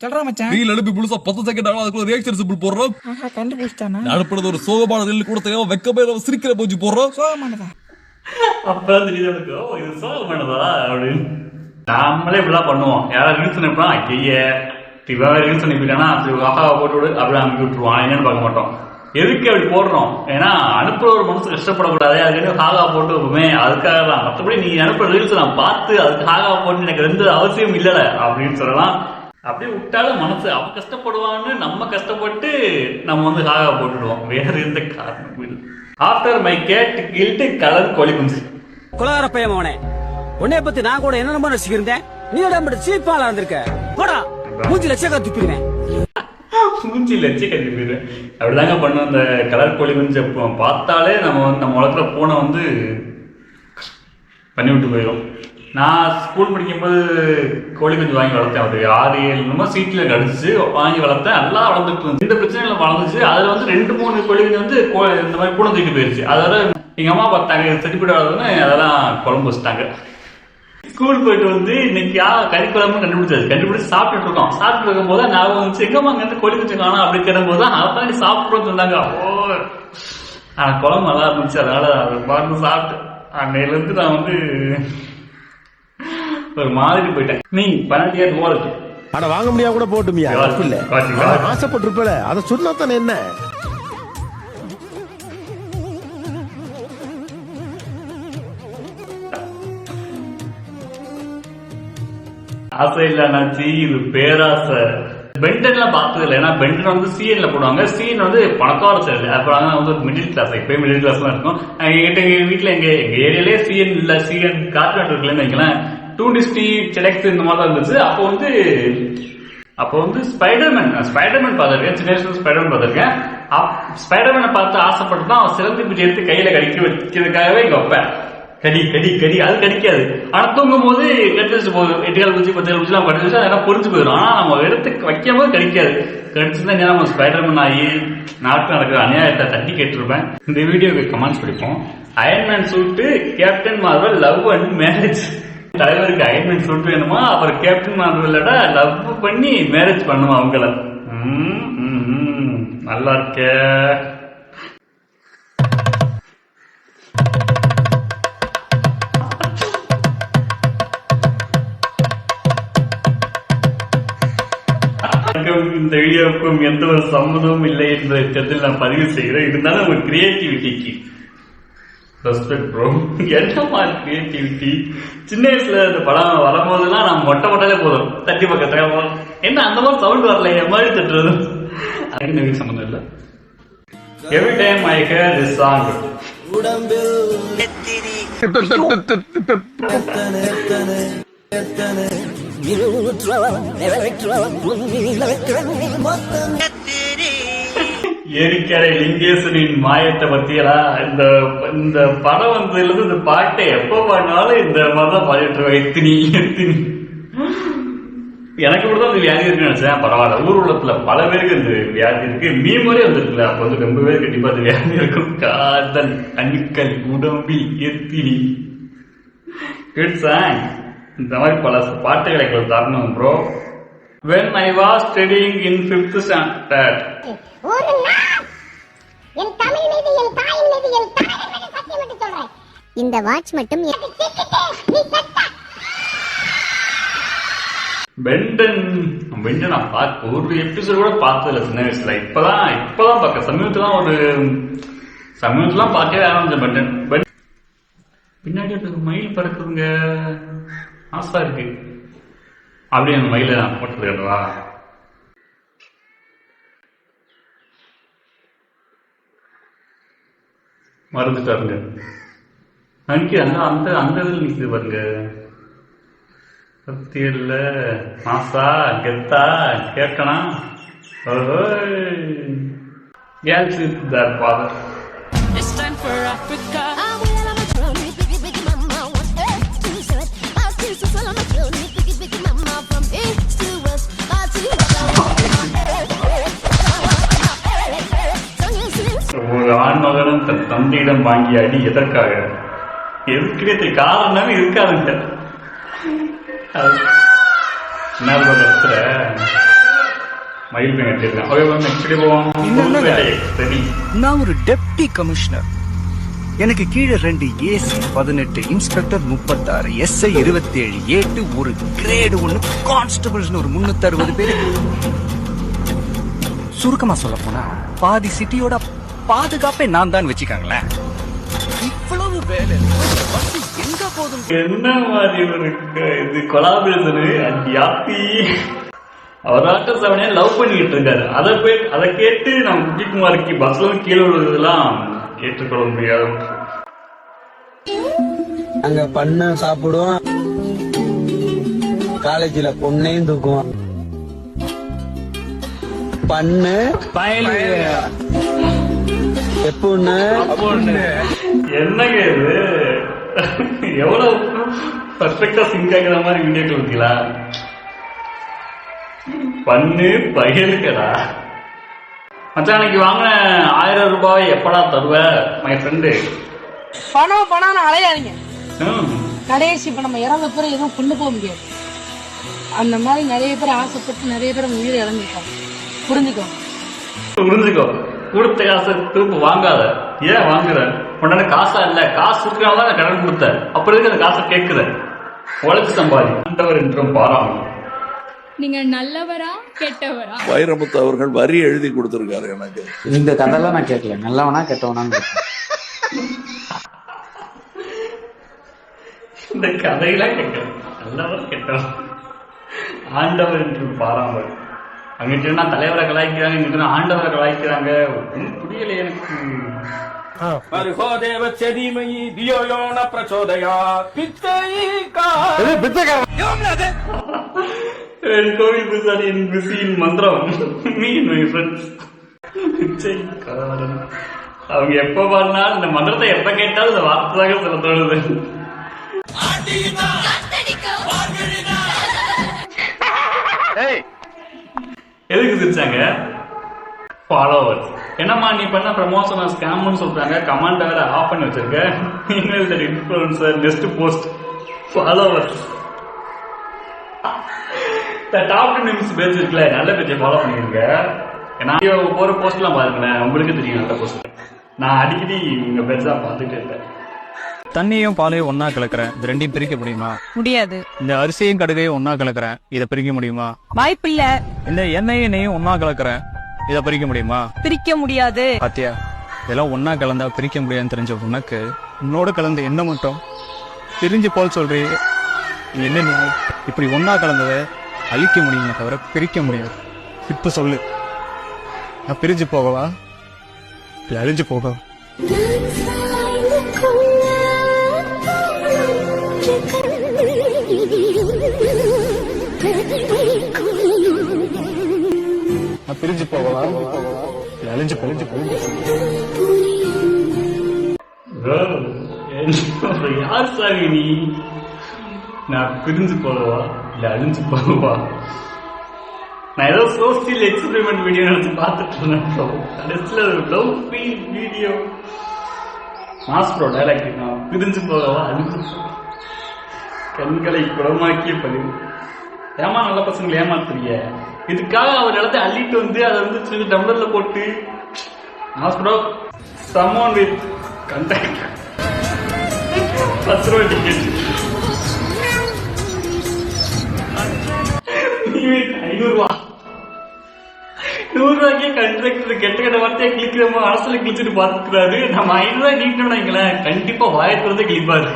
சொல்றா மச்சான். ரீல் அனுப்பி புதுசா 10 செகண்ட் ஆகும், அதுக்குள்ள ரியாக்ஷன் சிம்பிள் போடுறோம். கண்டுபிடிச்சானா? அனுப்புறது ஒரு சோகமான ரீல் கூட தெரியாம வெக்கமே நம்ம சிரிக்கிற போச்சு போடுறோம். சோகமானதா? அப்பதான் தெரியுது எனக்கு, இது சோகமானதா அப்படின்னு. நாமளே இப்படிலாம் பண்ணுவோம். யாராவது ரீல்ஸ் அனுப்பினா ஐய ரீல்ஸ் அனுப்பிட்டானா போட்டு விடு அப்படி அனுப்பி விட்டுருவான். என்னன்னு பார்க்க மாட்டோம். எதுக்கு அப்படி போடுறோம்? ஏன்னா அனுப்புற ஒரு மனசு கஷ்டப்படக்கூடாது. அதுக்கு ஹாகா போட்டு வைப்போமே, அதுக்காக தான். மற்றபடி நீ அனுப்புற ரீல்ஸ் நான் பார்த்து அதுக்கு ஹாகா போட்டு எனக்கு எந்த அவசியம் இல்லைல அப்படின்னு சொல்லலாம். அப்படியே விட்டாலும் மனசு அவன் கஷ்டப்படுவான்னு நம்ம கஷ்டப்பட்டு நம்ம வந்து ஹாகா போட்டுடுவோம். வேற எந்த காரணமும் இல்லை. After my cat killed colour கோழி குஞ்சு குலகார பையன் அவனே, உன்னைய பத்தி நான் கூட என்ன ரசிக்கிறேன். நீ சீப்பாளா இருந்திருக்க. போடா மூஞ்சி லட்சக்கா துப்பிடுவேன். மூஞ்சி லட்சக்கா துப்பிடுவேன். அப்படிதாங்க பண்ணும் அந்த கலர் கோழி குஞ்சு. பார்த்தாலே நம்ம வளர்க்குற பூனை வந்து பண்ணி விட்டு போயிடும். நான் ஸ்கூல் படிக்கும்போது கோழி குஞ்சு வாங்கி வளர்த்தேன். ஒரு 6-7 சீட்டில் கடிச்சு வாங்கி வளர்த்தேன். நல்லா வளர்ந்துட்டு இருந்துச்சு. இந்த பிரச்சனைகள் வளர்ந்துச்சு. அதில் வந்து 2-3 கோழி குஞ்சு வந்து இந்த மாதிரி பூனை தூக்கிட்டு போயிடுச்சு. அதோட எங்கள் அம்மா பார்த்தாங்க செட்டிப்படாதுன்னு அதெல்லாம் குழம்பு வச்சுட்டாங்க. ஸ்கூல் போயிட்டு வந்து இன்னைக்கு கறி குழம்பு கண்டுபிடிச்சு சாப்பிட்டுட்டு இருக்கோம். சாப்பிட்டு இருக்கும் போது ஞாபகம் வந்துச்சு, எங்கம்மா அங்க இருந்து கோழி குஞ்சு காணும் அப்படி கேட்கும் போது தான் அதான் சாப்பிட்டு சொன்னாங்க. குழம்பு நல்லா இருந்துச்சு, அதனால அதை பார்த்து சாப்பிட்டு அன்னையில இருந்து நான் வந்து ஒரு மாதிரி போயிட்டேன். நீ 12 years old. அட வாங்க முடியாம கூட போட்டுமியா? ஆசைப்பட்டிருப்பல, அதை சொன்னா தானே என்ன. ஆசை இல்லைனாச்சு, இது பேராசை. பென்டன்லாம் பார்த்தது இல்லை. ஏன்னா பென்டன் வந்து சிஎன்ல போடுவாங்க. சிஎன் வந்து பணக்கார சைடு, அப்புறம் வந்து மிடில் கிளாஸ். இப்பயும் மிடில் கிளாஸ் தான் இருக்கும். எங்க வீட்டுல எங்க ஏரியாலே சிஎன் இல்ல, சிஎன் கார்ட்டூன் இருக்குல்லன்னு வைக்கலாம். 2D செலக்ட் இந்த மாதிரி தான் இருந்துச்சு. அப்போ வந்து ஸ்பைடர்மேன் பார்த்திருக்கேன். சின்ன வயசுல ஸ்பைடர்மேன் பார்த்திருக்கேன். ஸ்பைடர்மேனை பார்த்து ஆசைப்பட்டு தான் சிறந்து பிடிச்சி எடுத்து கையில கடிக்க வைக்கிறதுக்காகவே இங்க வைப்பேன். கடி அது கடிக்காது. ஆனா தூங்கும் போது கடிச்சு போகுது. 8 குச்சி 10 குச்சிலாம் கடிச்சு அதெல்லாம் பொறிஞ்சு போயிடும். ஆனா நம்ம எடுத்து வைக்கும் போது கடிக்காது. கடிச்சுதான் நம்ம ஸ்பைடர்மேன் ஆகி நாட்டு நடக்கிற அநியாயத்தை தட்டி கேட்டிருப்பேன். இந்த வீடியோக்கு கமெண்ட்ஸ் படிப்போம். அயன்மேன் சூட்டு captain Marvel love and marriage. தலைவருக்கு அயன்மேன் சூட்டு வேணுமா, அப்புறம் கேப்டன் மார்வலோட லவ் பண்ணி மேரேஜ் பண்ணுவோம் அவங்கள. நல்லா இருக்க. இந்த வீடியோவுக்கும் எந்த ஒரு சம்மதமும் இல்லை என்பதை கருத்தில் நான் பதிவு செய்கிறேன். இருந்தாலும் ஒரு கிரியேட்டிவிட்டிக்கு ரெஸ்பெக்ட் ப்ரோ. என்னமா கிரியேட்டிவிட்டி. சின்ன வயசுல இந்த படம் வரும்போதெல்லாம் நான் மொட்டைலே போதும் தட்டி பக்கத்துல என்ன அந்த மாதிரி சவுண்ட் வரல, என் மாதிரி தட்டுறது. அதுக்கு எனக்கு சம்மந்தம் இல்லை. Every time I hear this song ஏரிக்கரை லிங்கேசனின் மாயத்தை பத்தியலா. இந்த படம் வந்ததுல இருந்து இந்த பாட்டை எப்ப பாடினாலும் இந்த மாதிரிதான் பாடிட்டு இருக்கோம். எத்தினி எனக்கு மட்டும் இந்த வியாதி இருக்குன்னு நினைச்சேன். பரவாயில்ல, ஊர் உலகத்துல பல பேருக்கு இந்த வியாதி இருக்கு. மீமரே வந்துருக்குல்ல, அப்ப வந்து ரொம்ப பேர் கண்டிப்பா இந்த வியாதி இருக்கும். காதல் அணுக்கள் உடம்பில் எத்தினி. Good song. இந்த மாதிரி பல பாட்டுகளை தரணும் bro. When I was studying in 5th standard. இந்த வாட்ச் மட்டும் பென்டன் நான் பார்க்க ஒரு எபிசோட் கூட பார்த்ததில்ல சின்ன வயசுல. இப்பதான் பார்க்க சமீபத்துலாம் பார்க்கவே ஆரம்பிச்ச பென்டன். பின்னாடி மயில் பறக்குதுங்க, ஆசா இருக்கு. அப்படியே அந்த மயில நான் போட்டது கேட்டவா. மறந்துட்டாருங்க. அன்னைக்கு அந்த இதில் நிற்குது பாருங்க. பத்தியல்ல மாசா கெத்தா கேட்கணும். ஃபாதர் ஒரு ஆண்மகனும் தன் தந்தையிடம் வாங்கிய அடி எதற்காக? எதுக்கு காரணமே இருக்காதுங்க. என்ன மயில் பெண் கட்டியிருக்கேன். ஓகே மேம், நெக்ஸ்ட் போவோம். சரி, நான் ஒரு டெப்டி கமிஷனர். எனக்கு கீழே 2 ஏசி 18, இன்ஸ்பெக்டர் 36, எஸ்ஐ 27, ஏட்டு ஒரு கிரேடு 1, கான்ஸ்டபிள்ஸ் ஒரு 360 பேரு. சுருக்கமா சொல்ல போனா பாதி சிட்டியோட பாதுகாப்பே நான் தான் வச்சுக்காங்களேன். இவ்வளவு வேலை எங்க போதும். என்ன மாதிரி இருக்கு இது கொலாபரேஷனு? அடியாத்தி அவராட்ட செவனே லவ் பண்ணிட்டு இருக்காரு. அதை கேட்டு நம்ம குட்டிக்குமாருக்கு பஸ்ல கீழே விழுறதெல்லாம் ஏற்றுக்கொள்ள முடியாது. அங்க பண்ண சாப்பிடுவோம், காலேஜ்ல பொண்ணையும் தூக்குவோம். பண்ணு எப்பொண்ணு என்னங்க இது? எவ்வளவு பர்ஃபெக்டா சிங்க் ஆகிற மாதிரி வீடியோ கொடுத்தீங்களா? பண்ணு பையலுக்கடா மச்சான், அன்னைக்கு வாங்கின 1000 ரூபாய் எப்படா தருவ மை ஃப்ரெண்டு? பணம் அலையாதீங்க. கடைசி இப்ப நம்ம இறந்த பேர் எதுவும் கொண்டு போக முடியாது. அந்த மாதிரி நிறைய பேர் ஆசைப்பட்டு நிறைய பேர் உயிரை இறந்துருக்காங்க. புரிஞ்சுக்கோ. கொடுத்த காசை திரும்ப வாங்காத. ஏன் வாங்குற? உடனே காசா இல்ல, காசு இருக்கிறனால கடன் கொடுத்த, அப்புறம் எதுக்கு அந்த காசை கேட்குற? உழைச்சு சம்பாதி. ஆண்டவர் என்றும் பாராம. நீங்க நல்லவரா கெட்டவரா? வைரமுத்து அவர்கள் வரி எழுதி கொடுத்திருக்காரு எனக்கு. இந்த கதையெல்லாம் நான் கேட்கல. நல்லவனா கெட்டவனான்னு இந்த கதையெல்லாம் கேட்கல. நல்லவர் கெட்டவன், ஆண்டவர் என்று பாராமல். அங்கிட்ட தலைவரை கலாய்க்கிறாங்க, இங்கிட்ட ஆண்டவரை கலாய்க்கிறாங்க. புரியல எனக்கு. கோவில் பூசாரியின் பிஸியின் மந்திரம். அவங்க எப்ப பாடினாலும் இந்த மந்திரத்தை எப்ப கேட்டாலும் இந்த வார்த்தையாக சொல்ல தோணுது. எதுக்கு சிரிச்சாங்க? ஃபாலோவர்ஸ். என்னம்மா நீ பண்ண ப்ரமோஷன் ஸ்கேம்னு சொல்றாங்க, கமெண்ட் வேற ஆஃப் பண்ணி வச்சிருக்க. Influencer next post followers. Top 2 நிமிஷம் பேஜ் இருக்குல்ல, நல்ல பேஜை ஃபாலோ பண்ணிருங்க. ஏன்னா ஒரு போஸ்ட்லாம் பாருங்களேன், உங்களுக்கு தெரியும் நல்ல போஸ்ட். நான் அடிக்கடி உங்க பேஜ் தான் பார்த்துட்டு இருக்கேன். தண்ணியும் பாலையும் ஒன்னா கலக்குறேன், இது ரெண்டையும் பிரிக்க முடியுமா? முடியாது. இந்த அரிசியும் கடுகையும் ஒன்னா கலக்குறேன், இதை பிரிக்க முடியுமா? வாய்ப்பில்ல. இந்த எண்ணெயும் நெய்யும் ஒன்னா கலக்குறேன், இதை பிரிக்க முடியுமா? பிரிக்க முடியாது. பாத்தியா, இதெல்லாம் ஒன்னா கலந்தா பிரிக்க முடியாதுன்னு தெரிஞ்ச உனக்கு உன்னோட கலந்த என்ன மட்டும் பிரிஞ்சு போல் சொல்றீ? என்ன நீ இப்படி ஒன்னா கலந்ததை அழிக்க முடியுமே தவிர பிரிக்க முடியாது. இப்ப சொல்லு, நான் பிரிஞ்சு போகவா இல்ல அழிஞ்சு போகவா? நான் பிரிஞ்சு போகவா இல்ல அழிஞ்சு யார் சாமி நீ? நான் பிரிஞ்சு போகவா இல்ல அழிஞ்சு போகவா? நான் ஏதோ சோசியல் எக்ஸ்பெரிமெண்ட் வீடியோ எடுத்து பார்த்துட்டு இருந்தேன். கடைசியில் லவ் ஃபீல் வீடியோ. மாஸ்டரோ டைலாக், நான் பிரிஞ்சு போகவா அழிஞ்சு கண்களை குளமாக்கிய பதிவு. ஏமா நல்ல பசங்களை ஏமாத்துறீங்க? இதுக்காக அவர் இடத்த அள்ளிட்டு வந்து அதை வந்து சின்ன டம்ளர்ல போட்டு மாஸ்டரோ சம்மோன் வித் கண்டாக்ட் 10 ரூபாய் டிக்கெட் 500 ரூபா 100 ரூபாய்க்கே கண்ட்ராக்டர் கெட்ட கெட்ட வார்த்தையா கிளிக்கிறோமோ அரசுல கிழிச்சிட்டு பாத்துக்கிறாரு. நம்ம 500 ரூபாய் நீட்டோம்னா கண்டிப்பா வாயத்துல கிழிப்பாரு.